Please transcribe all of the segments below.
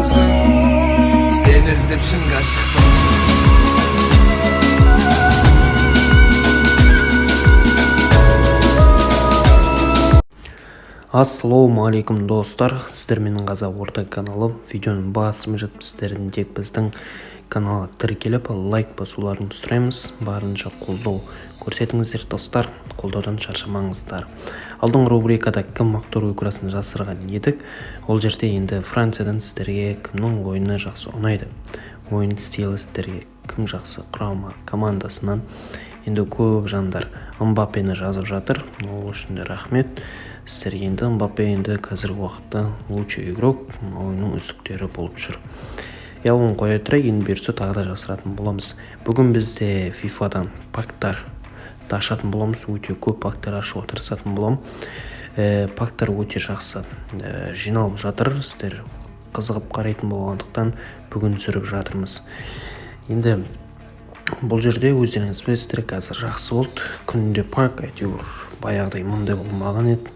жанымсың, сені іздеп шынға шықтым. Ассалаумағалейкум достар, сіздер менің қазақ орта каналы. Видеоның басым жатып сіздердің тек біздің каналға тіркеліп лайк басуларыңызды сұраймыз. Барынша қолдау көрсетіңіздер достар, қолдаудан шаршамаңыздар. Алдыңғы рубрикада кім актер өкірасын жасырған едік. Ол жерде енді Франциядан сіздерге кімнің ойыны жақсы ұнайды, ойын стилі сіздерге кім жақсы құрама командасынан. Енді көп жандар Мбаппені жазып жатыр, ол үшін де рахмет. Сіздер енді Мбаппе енді қазіргі уақытта лучший игрок, ойынның үздіктері болып жүр. Оны қоя тұра енді берсе тағы да жасыратын боламыз. Бүгін бізде FIFA-дан пактар ашатын боламыз, өте көп пактар ашуға тырысатын болам. Пактар өте жақсы жиналып жатыр, сіздер қызығып қарайтын болғандықтан бүгін түсіріп жатырмыз. Енді бұл жерде өздеріңіз білесіздер, қазір жақсы болды, күнде пак, әйтеуір баяғыдай мұндай болмаған еді.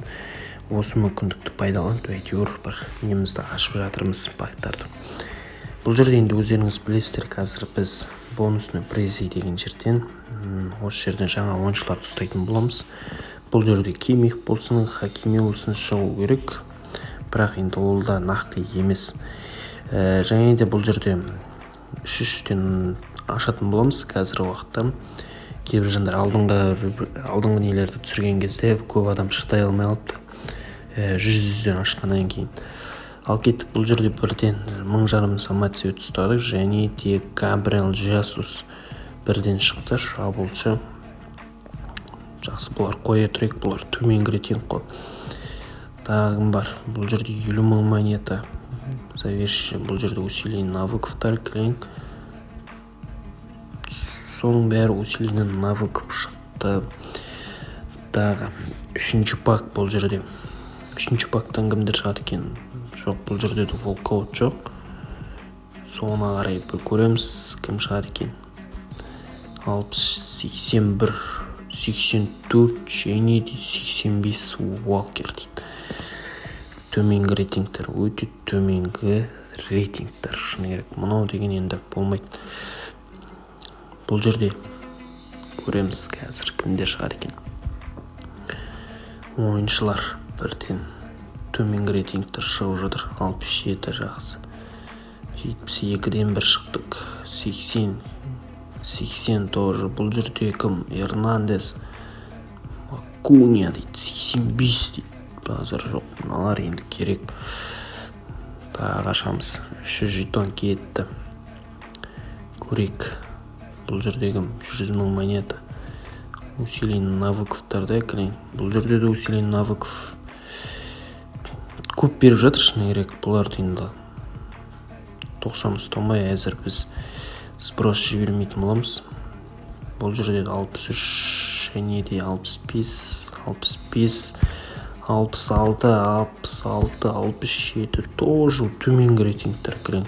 Осы мүмкіндікті пайдаланып әйтеуір бір немізді ашып жатырмыз пактарды. Бұл жерде енді өздеріңіз білесіздер, қазір біз бонусны прези деген жерден осы жерден жаңа ойыншыларды ұстайтын боламыз. Бұл жерде Кимих болсын, Хакими болсын шығу керек, бірақ енді ол да нақты емес. Және де бұл жерде 3-3-тен ашатын боламыз қазіргі уақытта. Кейбір жандар алдыңғы нелерді түсірген кезде көп адам шыдай алмай алыпты, 100-100-ден ашқаннан кейін. Ал кеттік, бұл жерде бірден 1500 саммацию ұстадық, және де Габриэл Жесус бірден шықты, шабуылшы. Жақсы, бұлар қоя тұрайық, бұлар төменгі рейтинг қой. Тағым бар, бұл жерде 50.000 монета. Заверші, бұл жерде усиление навыковтар кілең. Соның бәрі усиление навыков шықты. Тағы, үшінші пак бұл жерде. Үшінші пактан кімдер шығады екен? Жоқ, бұл жерде де волкаут жоқ. Соңына қарай бір көреміз, кім шығады екен? 81, 84, және де 85 Уалкер дейді. Төменгі рейтингтер, өте төменгі рейтингтер шыны керек. Мұнау деген енді болмайды. Бұл жерде көреміз қазір кімдер шығады екен. Ойыншылар бірден төменгі рейтингтер шығып жатыр. 67 жақсы. 72-ден бір шықтық. 80 тоже. Бұл жерде кім? Эрнандес, Акуния дейді. 85 дейді. Базар жоқ. Мыналар енді керек. Тағы ашамыз. 3 жетон кетті. Көрек. Бұл жерде кім? 100.000 монета. Усиление навыковтарда кілең. Бұл жерде де усиление навыков көп беріп жатыр шыны керек. Бұларды енді 90 ұстамай әзір біз сброс жібермейтін боламыз. Бұл жерде 63, және де 65, 65, 66, 66, 67, тоже төменгі рейтингтер кілең.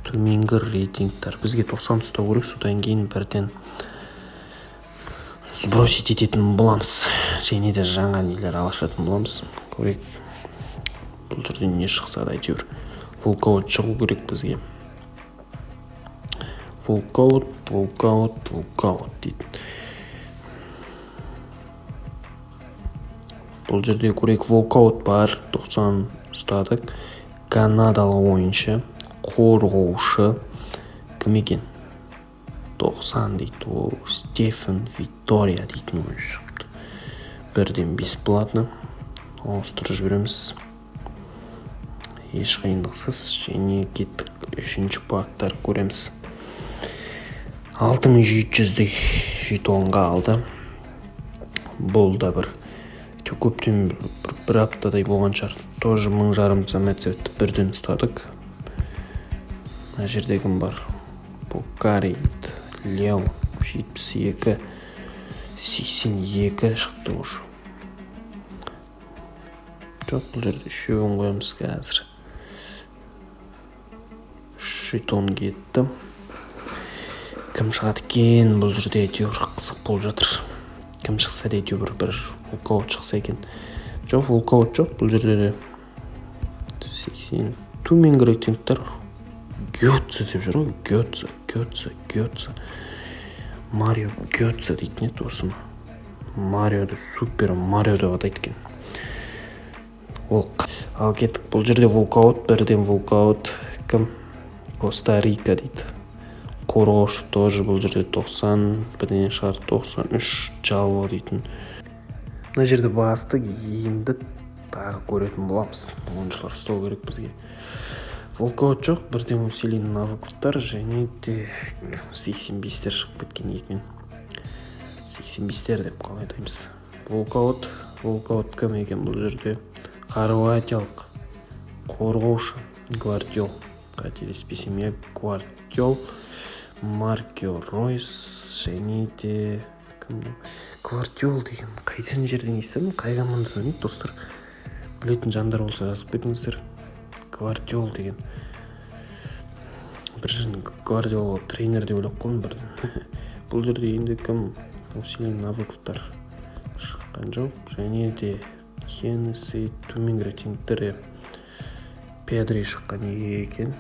Төменгі рейтингтер. Бізге 90 ұстау керек, содан кейін бірден сбросить ететін боламыз. Және де жаңа нелер алашатын боламыз. Көрек. Бұл жерде не шықса да әйтеуір волкаут шығу керек бізге. Волкаут дейді. Бұл жерде көрек волкаут бар, 90 ұстадық. Канадалы ойыншы, қорғаушы. Кім екен? 90 дейді. Стефан Витория дейтін ойыншы шықты. Бірден бесплатно ауыстырып жібереміз. Еш қиындықсыз. Және кеттік, 3-ші пактар көреміз. 6700-дей жетонға алды. Бұл да бір көптен бір аптадай болған шығар. Тоже 1500 саммацию бірден ұстадық. Мына жерде кім бар? Букари, Лео, 72, 82 шықты ұшы. Жоқ, бұл жерде үшеуін қойымыз қазір. Жетон кетті. Кім шығады екен? Бұл жерде әйтеуір қызық болып жатыр. Кім шықса да әйтеуір бір волкаут шықса екен. Жоқ, волкаут жоқ. Бұл жерде де 80 төменгі рейтингтер Гетце деп жүр ғой. Гетце. Марио Гетце дейтін еді осыны. Мариоды супер Марио деп атайды екен. Ал кеттік, бұл жерде волкаут, бірден волкаут. Кім? Коста-Рика дейді. Қорғаушы тоже бұл жерде 90, бірден шығар 93 жалво дейтін. Мына жерде басты енді тағы көретін боламыз. Ойыншылар ұстау керек бізге. Волкаут жоқ, бірден усилин навыктар және де 85-тер шығып кеткен екен. 85-тер деп қалай айтаймыз. Волкаут кім екен бұл жерде? Хорватиялық қорғаушы Гвардиол. Қателеспесем, Гвардиол, Маркио Ройс және де Гвардиол деген қайдан жерден естідім, қай командадан еді достар? Білетін жандар болса жазып кетіңіздер. Гвардиол деген. Бір Гвардиол тренер деп ойлап қалдым бірден. Бұл жерде енді кім? Усилин навыктар шыққан жоқ. Және де Хеннесси төмен рейтингтері Педри шыққан екен.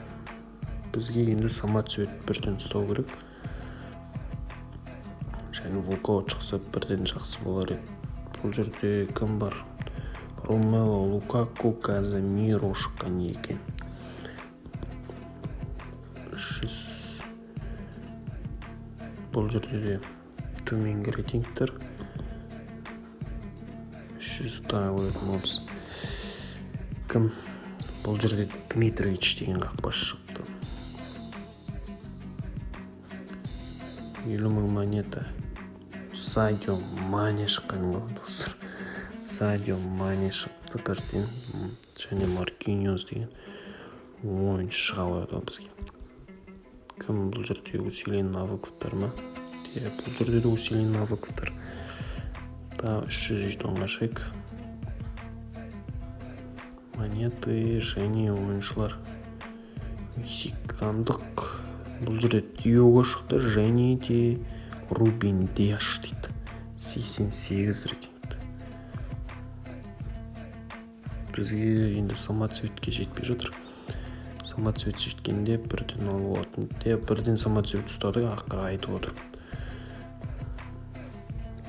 Бізге енді самоцвет бірден ұстау керек. Және волкаут шықса бірден жақсы болар еді. Бұл жерде кім бар? Ромело Лукаку Каземиро шыққан екен. Бұл жерде де төменгі рейтингтер 300 тағы қоятын боламыз. Кім? Бұл жерде Дмитрович деген қақпашы шықты. 50 000 монета. Садио Мане шыққан ғой достар. Садио Мане шықты бірден. Және Маркиньос деген ойыншы шыға қояды бізге. Кім бұл жерде усилин навыктар ма? Бұл жерде де усилин навыктар. 300 жетонға шек. Монеты және ойыншылар. Мексикандық. Бұл жерде Диого шықты және де Рубин Диаш дейді. 88 рейтингті. Бізге енді самоцветке жетпей жатыр. Самоцвет жеткенде бірден алып отын. Бірден самоцвет ұстадық, ақыры айтып отыр.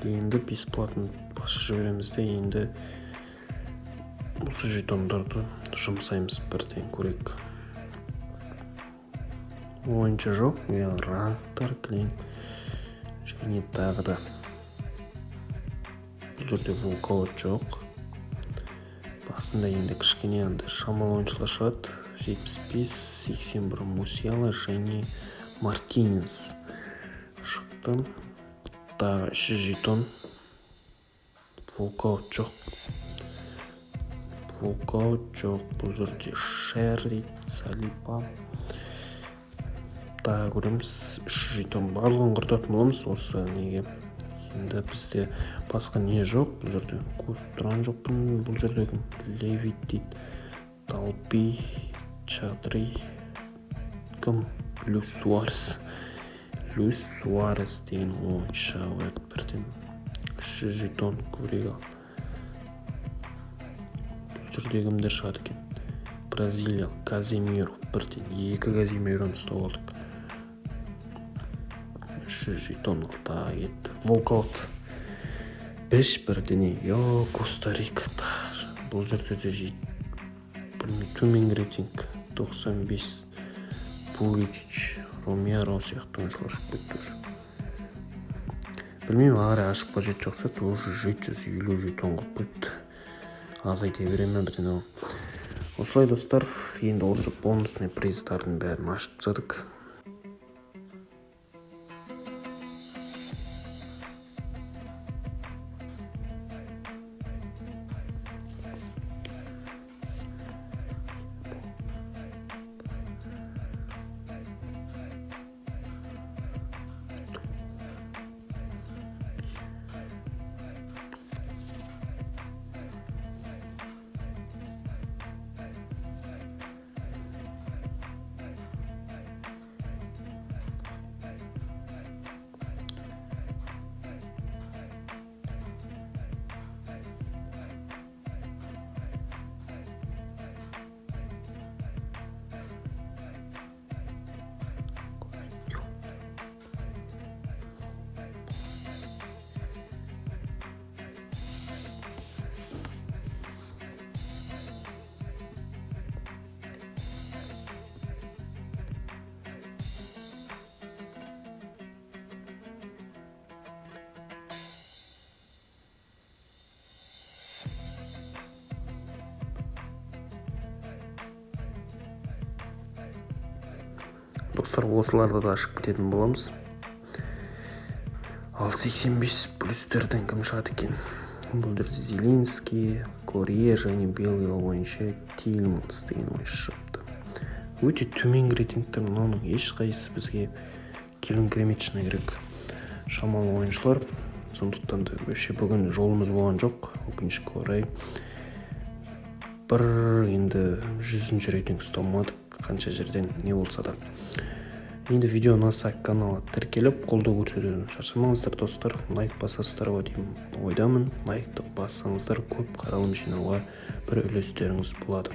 Енді бесплатно басшы жібереміз де, енді осы жетондарды жұмсаймыз бірден көрек. Ойыншы жоқ, ранктар, клейм және тағы да. Бұл жерде волкаут жоқ. Басында енді кішкене шамал ойыншылар шығады. 75-81 Мусиала және Мартинес шықты. Тағы 300 жетон. Волкаут жоқ. Бұл жерде Шерри, Салипа. Тағы көреміз 300 жетон. Барлығын құртатын боламыз осы неге. Енді бізде басқа не жоқ. Бұл жерде көріп тұрған жоқпын. Бұл жерде Левит дейді. Талпи, Чадри. Кім? Люис Суарес деген ойыншы өтіп бірден 300 жетон көрек ал. Бұл жерде кімдер шығады екен? Бразилия, Каземиро бірден 2 Каземироны ұстап алдық. 300 жетон алта кетті. Волкаут 5 бірден Коста-Рика. Бұл жерде де төмен рейтинг 95 Пуличич, Ромеро сияқты ойыншылар шығып кетті. Білмеймін, ағырай ашып қажет жоқса, тоже 750 жетон қылып кетті. Азайта беремін бірден ол. Осылай достар, енді осы бонусный приздардың бәрін ашып тастадық. достар, осыларды да ашып кететін боламыз. Ал 85 плюстерден кім шығады екен? Бұл жерде Зелинский, Корея және Белгия бойынша Тилманс деген ойыншы шықты. Өте төмен рейтингтер, оның ешқайсысы бізге келіңкіремейді керек. Шамалы ойыншылар, сондықтан да вообще бүгін жолымыз болған жоқ, өкінішке орай. Бір енді 100-ші рейтинг ұсталмадық, қанша жерден не болса да. Енді видео ұнаса каналға тіркеліп, қолдау көрсетуден шаршамаңыздар достар. Лайк басасыздар деймін ойдамын. Лайкты бассаңыздар көп қаралым жинауға бір үлестеріңіз болады.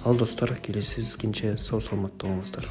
Ал достар, келесі кездескенше сау саламатта болыңыздар.